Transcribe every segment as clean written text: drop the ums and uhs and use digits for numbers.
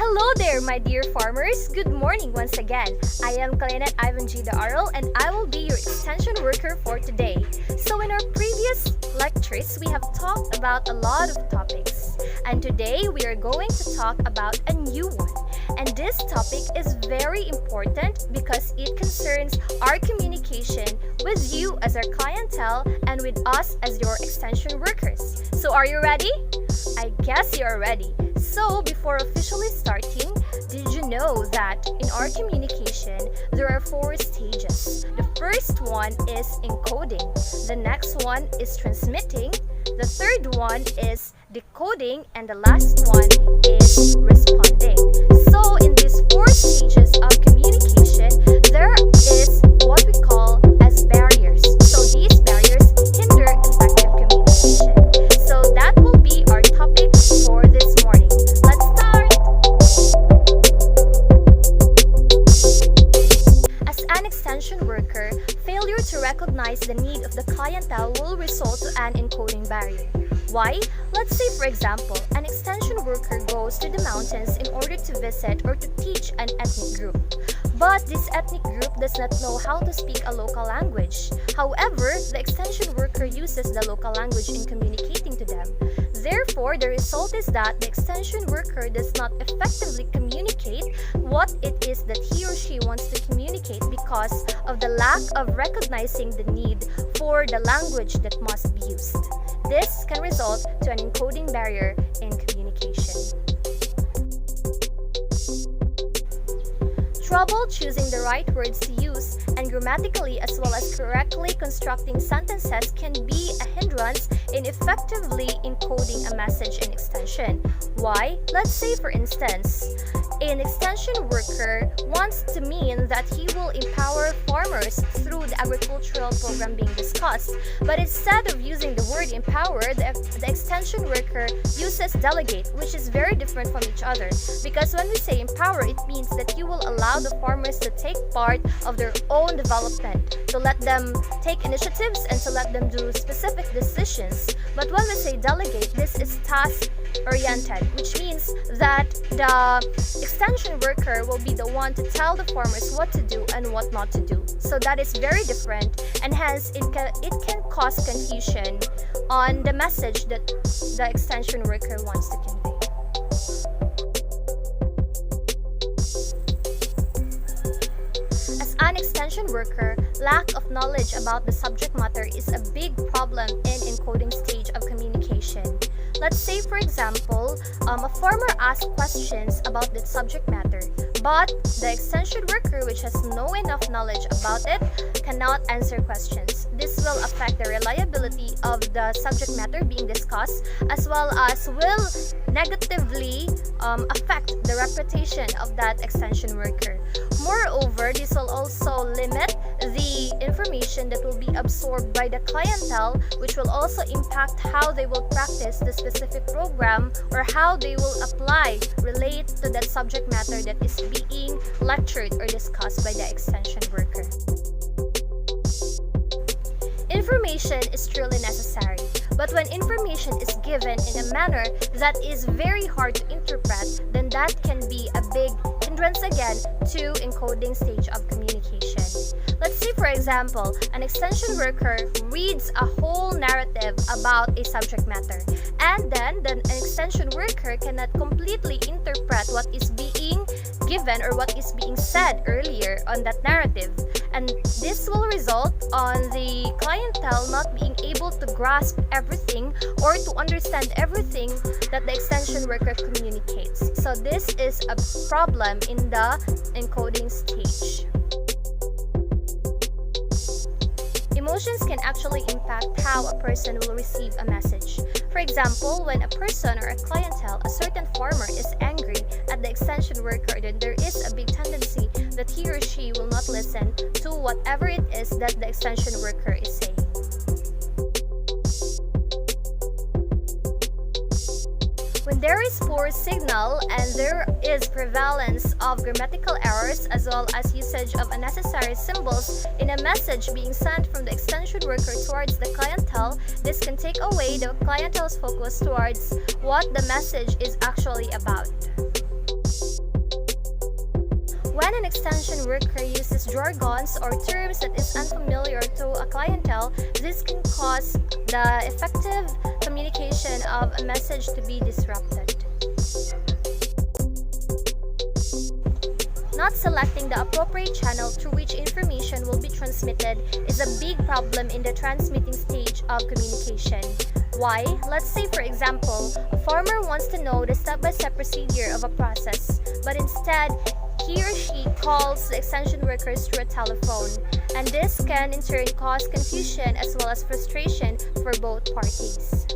Hello there, my dear farmers. Good morning once again. I am Kalinet Ivan G. Daarol and I will be your extension worker for today. So in our previous lectures, we have talked about a lot of topics. And today we are going to talk about a new one. And this topic is very important because it concerns our communication with you as our clientele and with us as your extension workers. So are you ready? I guess you are ready. So before officially starting, did you know that in our communication, there are 4 stages? The first one is encoding. The next one is transmitting. The third one is decoding. And the last one is responding. So in these 4 stages of communication, there is what we call as barriers. So these barriers hinder effective communication. So that will be our topic for this morning. Let's start! As an extension worker, failure to recognize the need of the clientele will result to an encoding barrier. Why? Let's say, for example, an extension worker goes to the mountains in order to visit or to teach an ethnic group. But this ethnic group does not know how to speak a local language. However, the extension worker uses the local language in communicating to them. Therefore, the result is that the extension worker does not effectively communicate what it is that he or she wants to communicate because of the lack of recognizing the need for the language that must be used. This can result to an encoding barrier in communication. Trouble choosing the right words to use and grammatically as well as correctly constructing sentences can be a hindrance in effectively encoding a message in extension. Why? Let's say, for instance, an extension worker wants to mean that he will empower farmers through the agricultural program being discussed. But instead of using the word empower, the extension worker uses delegate, which is very different from each other. Because when we say empower, it means that you will allow the farmers to take part of their own development, to let them take initiatives and to let them do specific decisions. But when we say delegate, this is task-oriented, which means that the extension worker will be the one to tell the farmers what to do and what not to do. So that is very different, and hence it can cause confusion on the message that the extension worker wants to convey. As an extension worker, lack of knowledge about the subject matter is a big problem in encoding stage of communication. Let's say, for example, a farmer asks questions about the subject matter, but the extension worker, which has no enough knowledge about it, cannot answer questions. This will affect the reliability of the subject matter being discussed, as well as will negatively affect the reputation of that extension worker. Moreover, this will also limit the information that will be absorbed by the clientele, which will also impact how they will practice the specific program or how they will relate to that subject matter that is being lectured or discussed by the extension worker. Information is truly necessary, but when information is given in a manner that is very hard to interpret, then that can be a big hindrance again to encoding stage of communication. Let's say, for example, an extension worker reads a whole narrative about a subject matter, and then an extension worker cannot completely interpret what is being given or what is being said earlier on that narrative. And this will result on the clientele not being able to grasp everything or to understand everything that the extension worker communicates. So this is a problem in the encoding stage. Emotions can actually impact how a person will receive a message. For example, when a person or a clientele, a certain farmer is angry at the extension worker, then there is a big tendency that he or she will not listen to whatever it is that the extension worker is saying. When there is poor signal and there is prevalence of grammatical errors as well as usage of unnecessary symbols in a message being sent from the extension worker towards the clientele, this can take away the clientele's focus towards what the message is actually about. extension worker uses jargons or terms that is unfamiliar to a clientele, this can cause the effective communication of a message to be disrupted. Not selecting the appropriate channel through which information will be transmitted is a big problem in the transmitting stage of communication. Why? Let's say, for example, a farmer wants to know the step-by-step procedure of a process, but instead, he or she calls the extension workers through a telephone, and this can in turn cause confusion as well as frustration for both parties.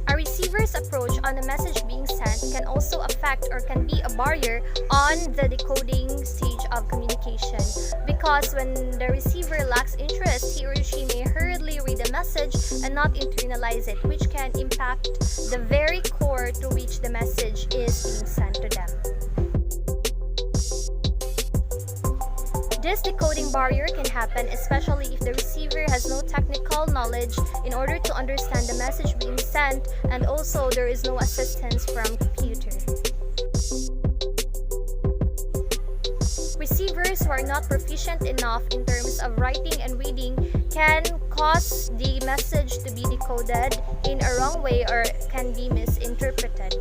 A receiver's approach on a message being sent can also affect or can be a barrier on the decoding stage of communication, because when the receiver lacks interest, he or she may hurriedly read a message and not internalize it, which can impact the very core to which the message is being sent to them. This decoding barrier can happen especially if the receiver has no technical knowledge in order to understand the message being sent, and also there is no assistance from computer. Receivers who are not proficient enough in terms of writing and reading can cause the message to be decoded in a wrong way or can be misinterpreted.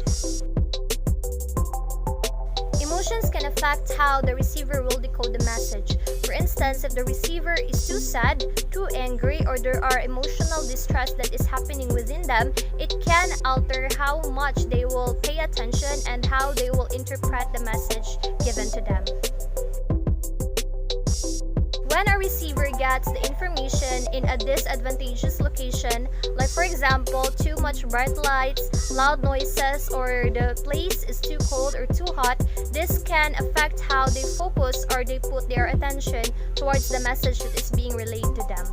Emotions can affect how the receiver will decode the message. For instance, if the receiver is too sad, too angry, or there are emotional distress that is happening within them, it can alter how much they will pay attention and how they will interpret the message given to them. When a receiver gets the information in a disadvantageous location, like for example, too much bright lights, loud noises, or the place is too cold or too hot, this can affect how they focus or they put their attention towards the message that is being relayed to them.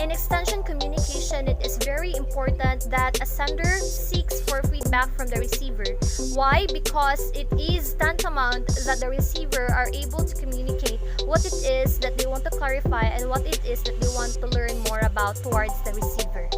In extension communication, it is very important that a sender seeks for feedback from the receiver. Why? Because it is tantamount that the receiver are able to communicate what it is that they want to clarify and what it is that they want to learn more about towards the receiver.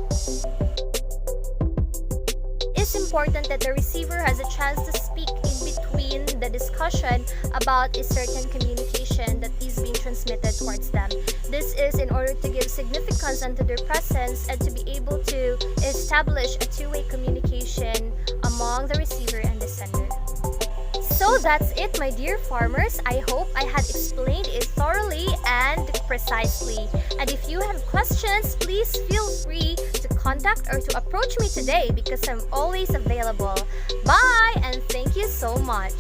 It's important that the receiver has a chance to speak in between the discussion about a certain communication that is being transmitted towards them. This is in order to give significance unto their presence and to be able to establish a two-way communication among the receiver and the sender. So that's it, my dear farmers. I hope I had explained it thoroughly and precisely. And if you have questions, please feel free to contact or to approach me today because I'm always available. Bye, and thank you so much.